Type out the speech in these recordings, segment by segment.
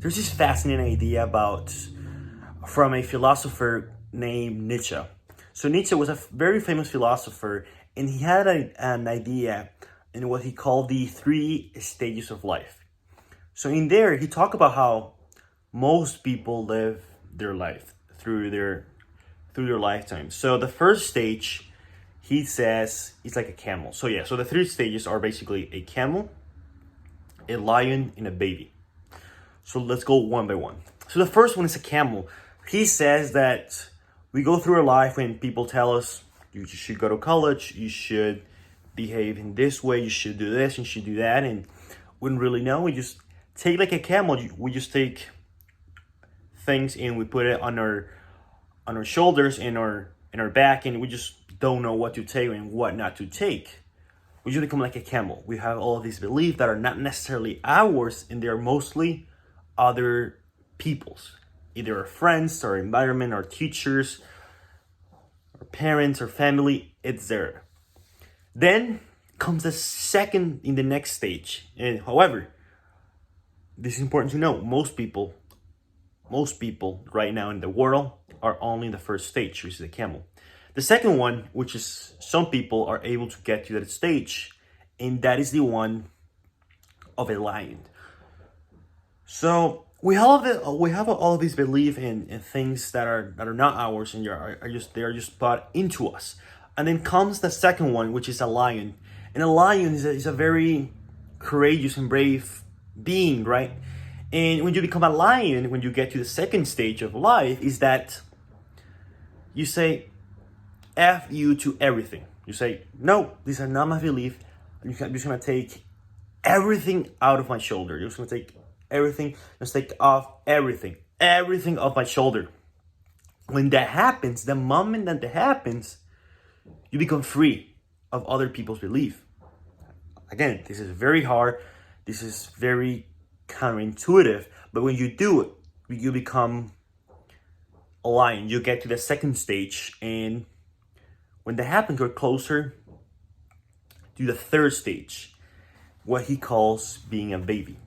there's this fascinating idea about from a philosopher named Nietzsche. So Nietzsche was a very famous philosopher, and he had an idea in what he called the three stages of life. So in there, he talked about how most people live their life through their lifetime. So the first stage, he says, is like a camel. So yeah, so the three stages are basically a camel, a lion, and a baby. So let's go one by one. So the first one is a camel. He says that we go through our life when people tell us you should go to college, you should behave in this way, you should do this, you should do that, and we don't really know. We just take like a camel. We just take things and we put it on our shoulders and our back, and we just don't know what to take and what not to take. We just become like a camel. We have all of these beliefs that are not necessarily ours, and they are mostly other people's, either our friends, our environment, our teachers, our parents, our family, etc. Then comes the second in the next stage. And however, this is important to know, most people right now in the world are only in the first stage, which is the camel. The second one, which is some people are able to get to that stage, and that is the one of a lion. So we have all of these beliefs and things that are not ours, and they are just brought into us. And then comes the second one, which is a lion. And a lion is a very courageous and brave being, right? And when you become a lion, when you get to the second stage of life, is that you say F you to everything. You say, no, these are not my beliefs. I'm just gonna take everything out of my shoulder. You're just gonna take everything, just take off everything off my shoulder. When that happens, the moment that happens, you become free of other people's belief. Again, this is very hard. This is very counterintuitive. But when you do it, you become a lion. You get to the second stage. And when that happens, you're closer to the third stage, what he calls being a baby.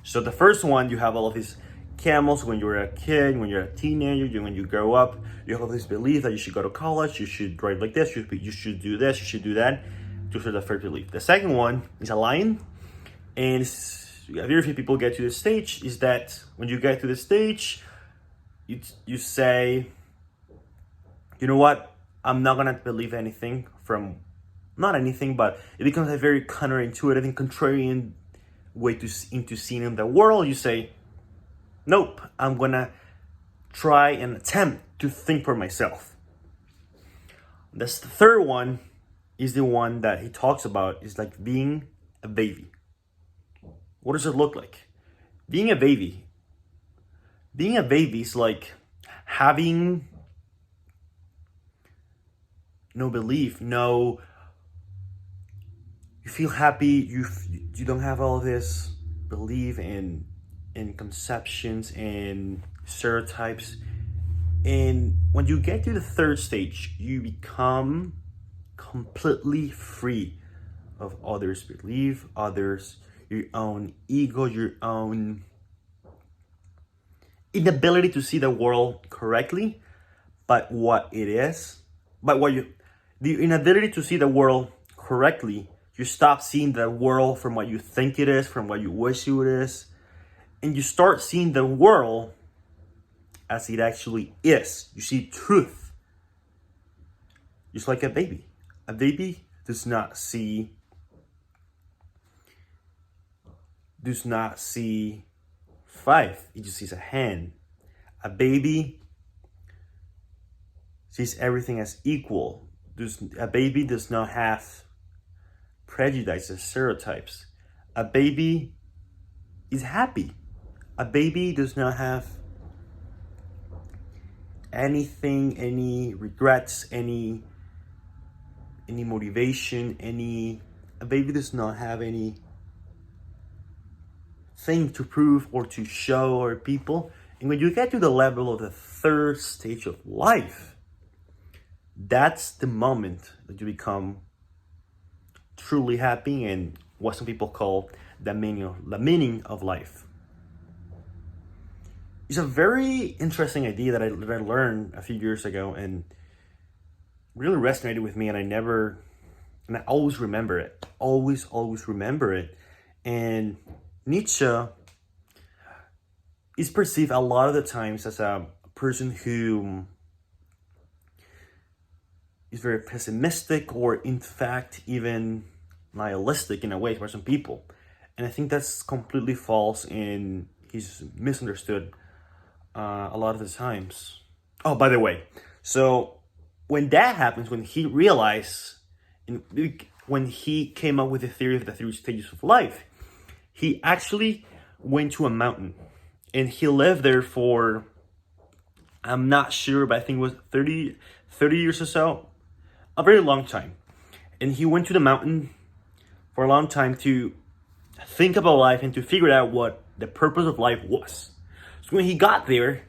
So the first one, you have all of these camels when you're a kid, when you're a teenager, when you grow up, you have all this belief that you should go to college, you should drive like this, you should do this, you should do that, to sort of the first belief. The second one is a lion, and very few people get to this stage, is that when you get to the stage, you say, you know what, I'm not gonna believe anything from, not anything, but it becomes a very counterintuitive and contrarian way into seeing the world. You say, nope, I'm gonna try and attempt to think for myself. This the third one is the one that he talks about, is like being a baby. What does it look like? Being a baby is like having no belief, no, you feel happy, you don't have all this belief in conceptions and stereotypes. And when you get to the third stage, you become completely free of others' belief, your own ego, your own inability to see the world correctly, but what it is. The inability to see the world correctly, you stop seeing the world from what you think it is, from what you wish it is, and you start seeing the world as it actually is. You see truth. Just like a baby. A baby does not see five. It just sees a hand. A baby sees everything as equal. A baby does not have prejudices, stereotypes. A baby is happy. A baby does not have anything, any regrets, any motivation, a baby does not have any thing to prove or to show other people. And when you get to the level of the third stage of life, that's the moment that you become truly happy and what some people call the meaning of life. it's a very interesting idea that I learned a few years ago and really resonated with me, and I always remember it. Always remember it. And Nietzsche is perceived a lot of the times as a person who is very pessimistic, or in fact even nihilistic in a way for some people. And I think that's completely false, and he's misunderstood a lot of the times. Oh, by the way, so when that happens, when he realized, when he came up with the theory of the three stages of life, he actually went to a mountain, and he lived there for, I'm not sure, but I think it was 30 years or so, a very long time. And he went to the mountain for a long time to think about life and to figure out what the purpose of life was. So when he got there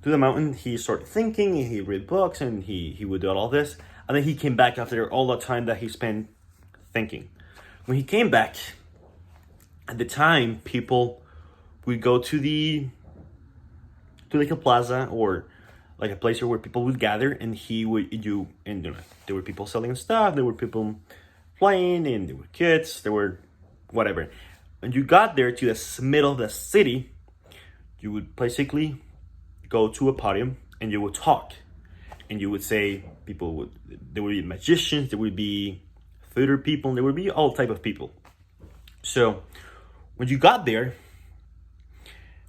to the mountain, he started thinking, and he read books, and he would do all this. And then he came back after all the time that he spent thinking. When he came back, at the time, people would go to like a plaza, or like a place where people would gather, and there were people selling stuff, there were people playing, and there were kids, there were whatever. When you got there to the middle of the city, you would basically go to a podium and you would talk, and you would say, there would be magicians, there would be theater people, and there would be all type of people. So when he got there,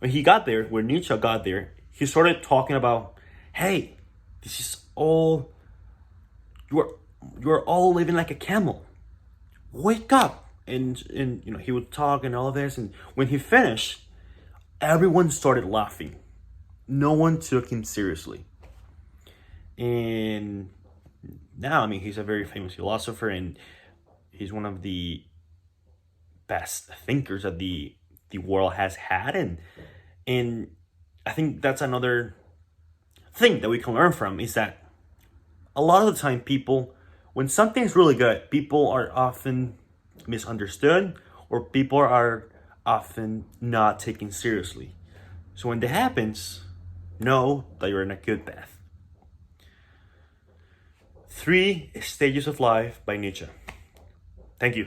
when Nietzsche got there, he started talking about, hey, this is all, you're all living like a camel. Wake up. And he would talk and all of this, and when he finished, everyone started laughing. No one took him seriously. And now, he's a very famous philosopher, and he's one of the best thinkers that the world has had, and I think that's another thing that we can learn from, is that a lot of the time, when something's really good, people are often misunderstood, or people are often not taken seriously. So when that happens, know that you're in a good path. 3 Stages of Life by Nietzsche. Thank you.